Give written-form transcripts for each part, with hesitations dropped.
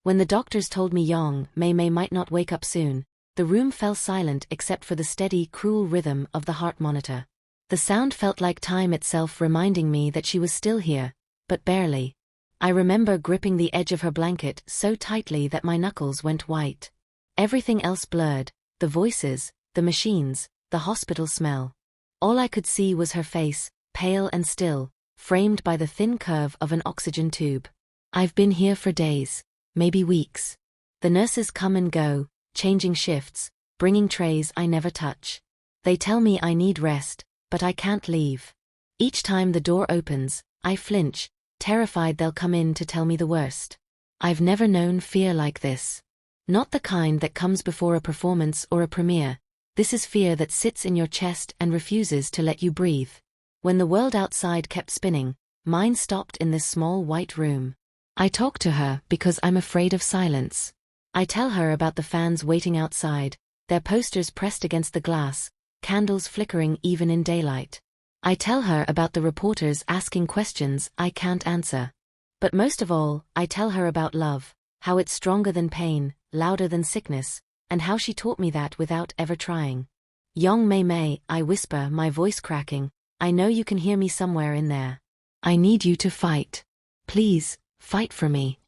When the doctors told me Yang Mei Mei might not wake up soon, the room fell silent except for the steady, cruel rhythm of the heart monitor. The sound felt like time itself reminding me that she was still here, but barely. I remember gripping the edge of her blanket so tightly that my knuckles went white. Everything else blurred, the voices, the machines, the hospital smell. All I could see was her face, pale and still, framed by the thin curve of an oxygen tube. I've been here for days, maybe weeks. The nurses come and go, changing shifts, bringing trays I never touch. They tell me I need rest, but I can't leave. Each time the door opens, I flinch, terrified they'll come in to tell me the worst. I've never known fear like this. Not the kind that comes before a performance or a premiere. This is fear that sits in your chest and refuses to let you breathe. When the world outside kept spinning, mine stopped in this small white room. I talk to her because I'm afraid of silence. I tell her about the fans waiting outside, their posters pressed against the glass, candles flickering even in daylight. I tell her about the reporters asking questions I can't answer. But most of all, I tell her about love, how it's stronger than pain, louder than sickness, and how she taught me that without ever trying. Yang Mei Mei, I whisper, my voice cracking, I know you can hear me somewhere in there. I need you to fight. Please, fight for me.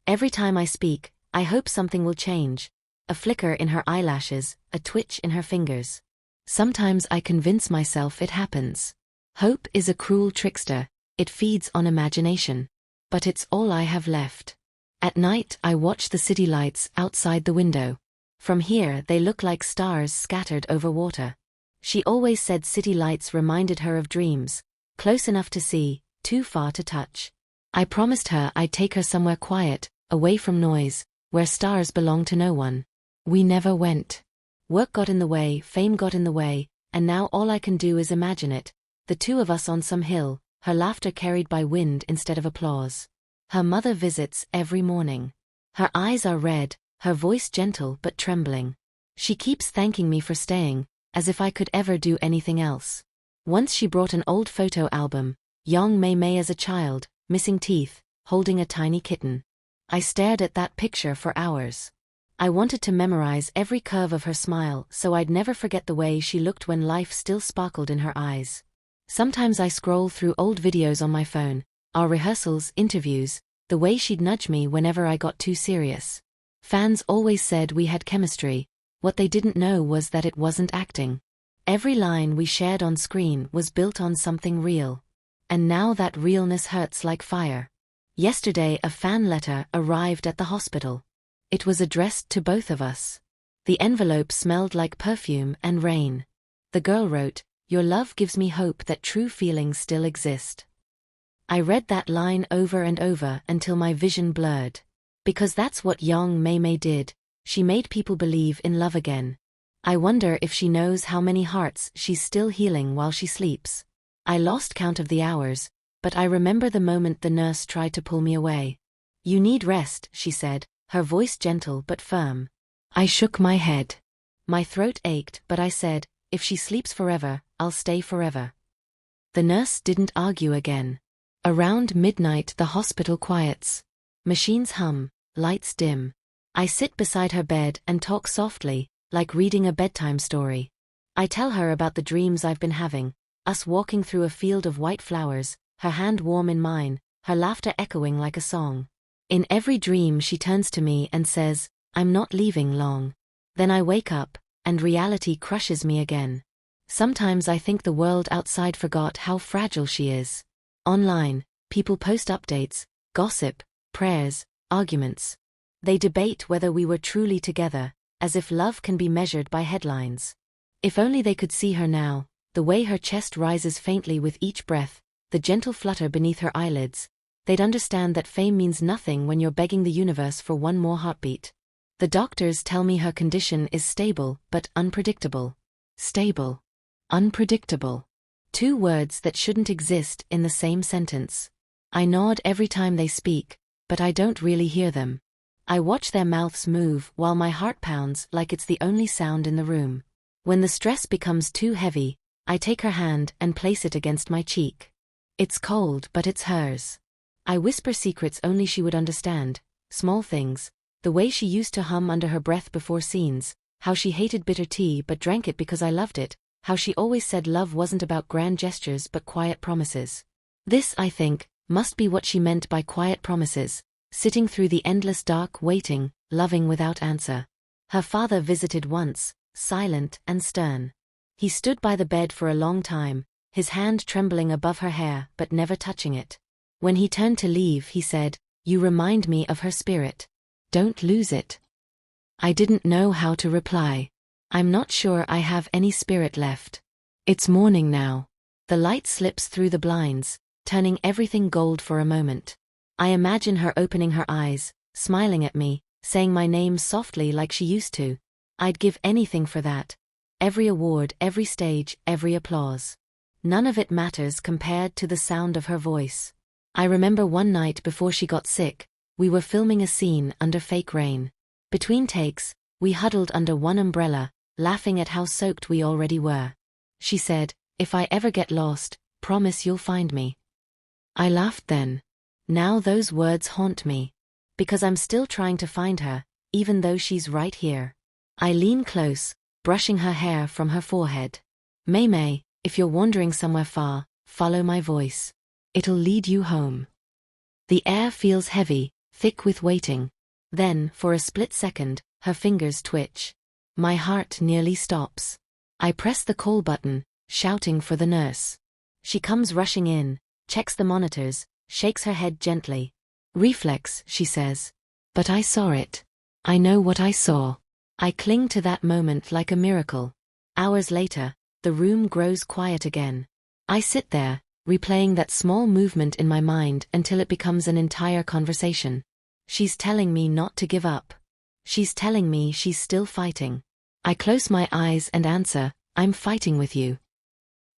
Every time I speak, I hope something will change. A flicker in her eyelashes, a twitch in her fingers. Sometimes I convince myself it happens. Hope is a cruel trickster, it feeds on imagination. But it's all I have left. At night I watch the city lights outside the window. From here they look like stars scattered over water. She always said city lights reminded her of dreams, close enough to see, too far to touch. I promised her I'd take her somewhere quiet, away from noise, where stars belong to no one. We never went. Work got in the way, fame got in the way, and now all I can do is imagine it, the two of us on some hill, her laughter carried by wind instead of applause. Her mother visits every morning. Her eyes are red, her voice gentle but trembling. She keeps thanking me for staying, as if I could ever do anything else. Once she brought an old photo album, Yang Mei Mei as a child, missing teeth, holding a tiny kitten. I stared at that picture for hours. I wanted to memorize every curve of her smile so I'd never forget the way she looked when life still sparkled in her eyes. Sometimes I scroll through old videos on my phone, our rehearsals, interviews, the way she'd nudge me whenever I got too serious. Fans always said we had chemistry. What they didn't know was that it wasn't acting. Every line we shared on screen was built on something real. And now that realness hurts like fire. Yesterday a fan letter arrived at the hospital. It was addressed to both of us. The envelope smelled like perfume and rain. The girl wrote, "Your love gives me hope that true feelings still exist." I read that line over and over until my vision blurred. Because that's what Yang Mei Mei did, she made people believe in love again. I wonder if she knows how many hearts she's still healing while she sleeps. I lost count of the hours, but I remember the moment the nurse tried to pull me away. "You need rest," she said, her voice gentle but firm. I shook my head. My throat ached, but I said, "If she sleeps forever, I'll stay forever." The nurse didn't argue again. Around midnight the hospital quiets. Machines hum, lights dim. I sit beside her bed and talk softly, like reading a bedtime story. I tell her about the dreams I've been having, us walking through a field of white flowers, her hand warm in mine, her laughter echoing like a song. In every dream she turns to me and says, "I'm not leaving long." Then I wake up, and reality crushes me again. Sometimes I think the world outside forgot how fragile she is. Online, people post updates, gossip, prayers, arguments. They debate whether we were truly together, as if love can be measured by headlines. If only they could see her now, the way her chest rises faintly with each breath, the gentle flutter beneath her eyelids, they'd understand that fame means nothing when you're begging the universe for one more heartbeat. The doctors tell me her condition is stable but unpredictable. Stable. Unpredictable. Two words that shouldn't exist in the same sentence. I nod every time they speak, but I don't really hear them. I watch their mouths move while my heart pounds like it's the only sound in the room. When the stress becomes too heavy, I take her hand and place it against my cheek. It's cold, but it's hers. I whisper secrets only she would understand, Small things. The way she used to hum under her breath before scenes, how she hated bitter tea but drank it because I loved it, how she always said love wasn't about grand gestures but quiet promises. This, I think, must be what she meant by quiet promises, sitting through the endless dark waiting, loving without answer. Her father visited once, silent and stern. He stood by the bed for a long time, his hand trembling above her hair but never touching it. When he turned to leave he said, "You remind me of her spirit. Don't lose it." I didn't know how to reply. I'm not sure I have any spirit left. It's morning now. The light slips through the blinds, turning everything gold for a moment. I imagine her opening her eyes, smiling at me, saying my name softly like she used to. I'd give anything for that. Every award, every stage, every applause. None of it matters compared to the sound of her voice. I remember one night before she got sick, we were filming a scene under fake rain. Between takes, we huddled under one umbrella, laughing at how soaked we already were. She said, "If I ever get lost, promise you'll find me." I laughed then. Now those words haunt me. Because I'm still trying to find her, even though she's right here. I lean close, brushing her hair from her forehead. "Mei Mei, if you're wandering somewhere far, follow my voice. It'll lead you home." The air feels heavy, thick with waiting. Then, for a split second, her fingers twitch. My heart nearly stops. I press the call button, shouting for the nurse. She comes rushing in, checks the monitors, shakes her head gently. "Reflex," she says. But I saw it. I know what I saw. I cling to that moment like a miracle. Hours later, the room grows quiet again. I sit there, replaying that small movement in my mind until it becomes an entire conversation. She's telling me not to give up. She's telling me she's still fighting. I close my eyes and answer, "I'm fighting with you."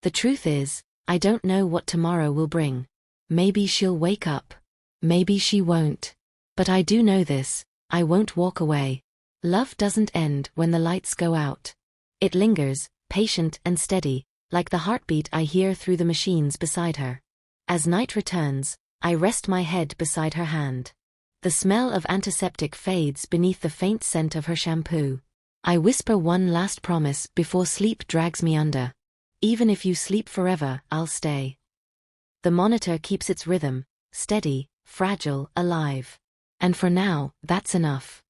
The truth is, I don't know what tomorrow will bring. Maybe she'll wake up. Maybe she won't. But I do know this, I won't walk away. Love doesn't end when the lights go out. It lingers, patient and steady, like the heartbeat I hear through the machines beside her. As night returns, I rest my head beside her hand. The smell of antiseptic fades beneath the faint scent of her shampoo. I whisper one last promise before sleep drags me under. "Even if you sleep forever, I'll stay." The monitor keeps its rhythm, steady, fragile, alive. And for now, that's enough.